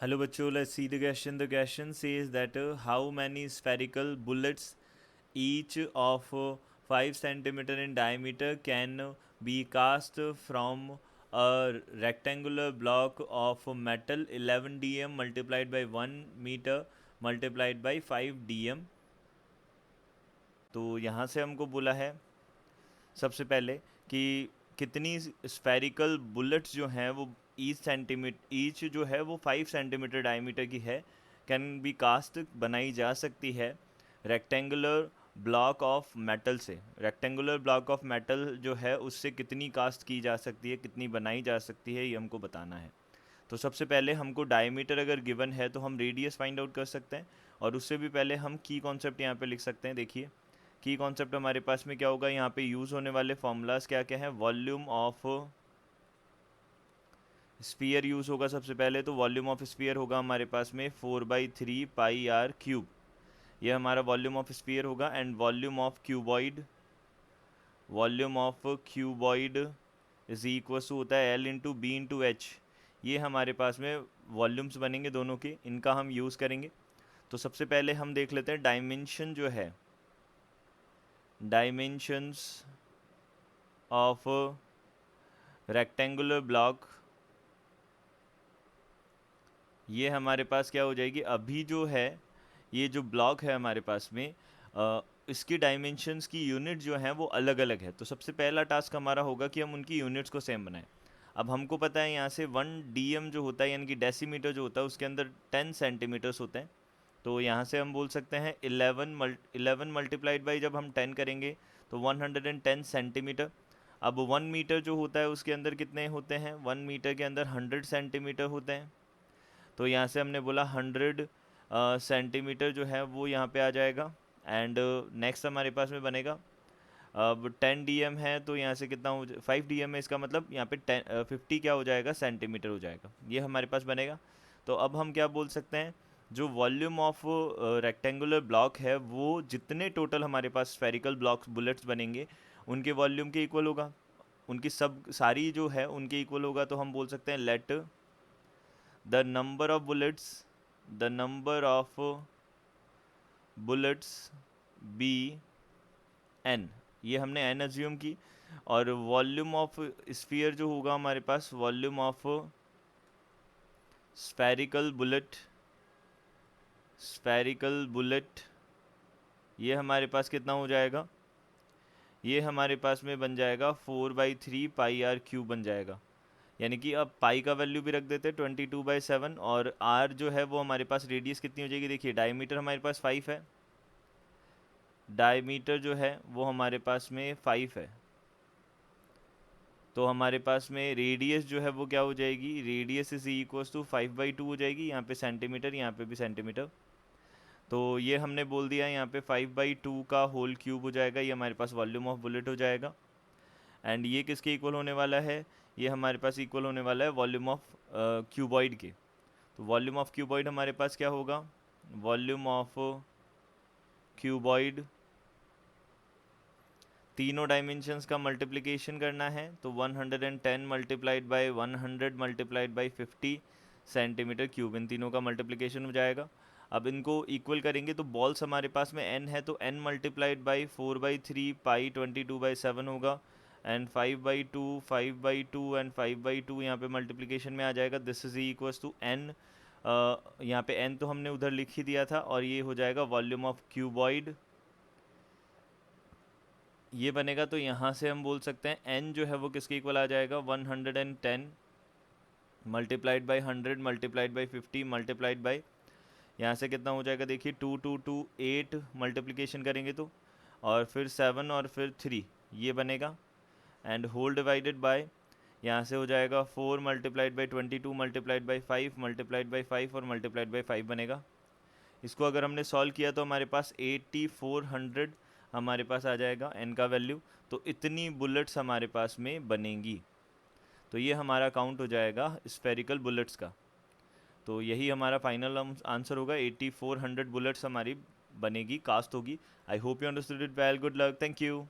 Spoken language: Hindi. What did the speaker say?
Hello bachcho, let's see the question. The question says that how many spherical bullets each of 5 centimeter in diameter can be cast from a rectangular block of metal 11 dm multiplied by 1 meter multiplied by 5 dm. तो यहाँ से हमको बोला है सबसे पहले कि कितनी स्फेरिकल बुलेट्स जो हैं वो ईच जो है वो 5 सेंटीमीटर डायमीटर की है, कैन बी कास्ट बनाई जा सकती है रेक्टेंगुलर ब्लॉक ऑफ मेटल से। रेक्टेंगुलर ब्लॉक ऑफ मेटल जो है उससे कितनी कास्ट की जा सकती है, कितनी बनाई जा सकती है, ये हमको बताना है। तो सबसे पहले हमको डायमीटर अगर गिवन है तो हम रेडियस फाइंड आउट कर सकते हैं, और उससे भी पहले हम की कॉन्सेप्ट यहाँ पे लिख सकते हैं। देखिए की कॉन्सेप्ट हमारे पास में क्या होगा, यहाँ पे यूज़ होने वाले फॉर्मूलाज क्या क्या है। वॉल्यूम ऑफ स्फीयर यूज़ होगा सबसे पहले, तो वॉल्यूम ऑफ स्फीयर होगा हमारे पास में 4/3 पाई आर क्यूब, ये हमारा वॉल्यूम ऑफ स्फीयर होगा। And volume of cuboid is equal to होता है L into B into H. ये हमारे पास में वॉल्यूम्स बनेंगे दोनों के, इनका हम यूज़ करेंगे। तो सबसे पहले हम देख लेते हैं डायमेंशन जो है, डायमेंशंस ऑफ रेक्टेंगुलर ब्लॉक, ये हमारे पास क्या हो जाएगी। अभी जो है ये जो ब्लॉक है हमारे पास में इसकी डायमेंशंस की यूनिट जो हैं वो अलग अलग है। तो सबसे पहला टास्क हमारा होगा कि हम उनकी यूनिट्स को सेम बनाएं। अब हमको पता है यहाँ से 1 dm जो होता है यानी कि डेसीमीटर जो होता है उसके अंदर 10 सेंटीमीटर्स होते हैं। तो यहाँ से हम बोल सकते हैं 11 मल्टीप्लाइड बाई जब हम 10 करेंगे तो 110 सेंटीमीटर। अब 1 मीटर जो होता है उसके अंदर कितने होते हैं, 1 मीटर के अंदर 100 सेंटीमीटर होते हैं। तो यहाँ से हमने बोला 100 सेंटीमीटर जो है वो यहाँ पे आ जाएगा। एंड नेक्स्ट हमारे पास में बनेगा, अब 10 dm है तो यहाँ से कितना हो 5 dm है, इसका मतलब यहाँ पे 50 क्या हो जाएगा, सेंटीमीटर हो जाएगा, ये हमारे पास बनेगा। तो अब हम क्या बोल सकते हैं, जो वॉल्यूम ऑफ रेक्टेंगुलर ब्लॉक है वो जितने टोटल हमारे पास स्फेरिकल ब्लॉक्स बुलेट्स बनेंगे उनके वॉल्यूम के इक्वल होगा, उनकी सब सारी जो है उनके इक्वल होगा। तो हम बोल सकते हैं let the number of bullets be N, ये हमने एन अज्यूम की। और वॉल्यूम ऑफ स्फीयर जो होगा हमारे पास, वॉल्यूम ऑफ स्फेरिकल बुलेट ये हमारे पास कितना हो जाएगा, ये हमारे पास में बन जाएगा 4/3 पाई आर क्यूब बन जाएगा। यानी कि अब पाई का वैल्यू भी रख देते हैं 22/7, और आर जो है वो हमारे पास रेडियस कितनी हो जाएगी। देखिए डायमीटर हमारे पास 5 है, डायमीटर जो है वो हमारे पास में 5 है, तो हमारे पास में रेडियस जो है वो क्या हो जाएगी, रेडियस इज इक्वल्स टू 5/2 हो जाएगी। यहाँ पे सेंटीमीटर, यहाँ पे भी सेंटीमीटर, तो ये हमने बोल दिया यहाँ पे 5/2 का होल क्यूब हो जाएगा, ये हमारे पास वॉल्यूम ऑफ बुलेट हो जाएगा। एंड ये किसके इक्वल होने वाला है, ये हमारे पास इक्वल होने वाला है वॉल्यूम ऑफ क्यूबॉइड के। तो वॉल्यूम ऑफ क्यूबॉइड हमारे पास क्या होगा, वॉल्यूम ऑफ क्यूबॉइड तीनों डायमेंशंस का मल्टीप्लिकेशन करना है, तो 110 multiplied by 100 multiplied by 50 centimetre cube, इन तीनों का मल्टीप्लिकेशन हो जाएगा। अब इनको इक्वल करेंगे तो बॉल्स हमारे पास में n है, तो n मल्टीप्लाइड बाई 4/3 पाई 22/7 होगा। एंड 5/2 एंड 5/2 यहाँ पे मल्टीप्लिकेशन में आ जाएगा। This is equals to n, यहाँ पे n तो हमने उधर लिख ही दिया था, और ये हो जाएगा वॉल्यूम ऑफ क्यूबॉइड, ये बनेगा। तो यहाँ से हम बोल सकते हैं n जो है वो किसके इक्वल आ जाएगा, 110 multiplied by 100 multiplied by 50 multiplied by, यहाँ से कितना हो जाएगा, देखिए 2 8 मल्टीप्लिकेशन करेंगे तो, और फिर 7 और फिर 3 ये बनेगा। एंड होल डिवाइडेड बाय, यहाँ से हो जाएगा 4 multiplied by 22 multiplied by 5 multiplied by 5 और मल्टीप्लाइड बाई 5 बनेगा। इसको अगर हमने सॉल्व किया तो हमारे पास 8400 हमारे पास आ जाएगा एन का वैल्यू। तो इतनी बुलेट्स हमारे पास में बनेंगी, तो ये हमारा काउंट हो जाएगा स्फेरिकल बुलेट्स का। तो यही हमारा फाइनल आंसर होगा, 8400 बुलेट्स हमारी बनेगी, कास्ट होगी। I hope you understood it well, good luck, thank you.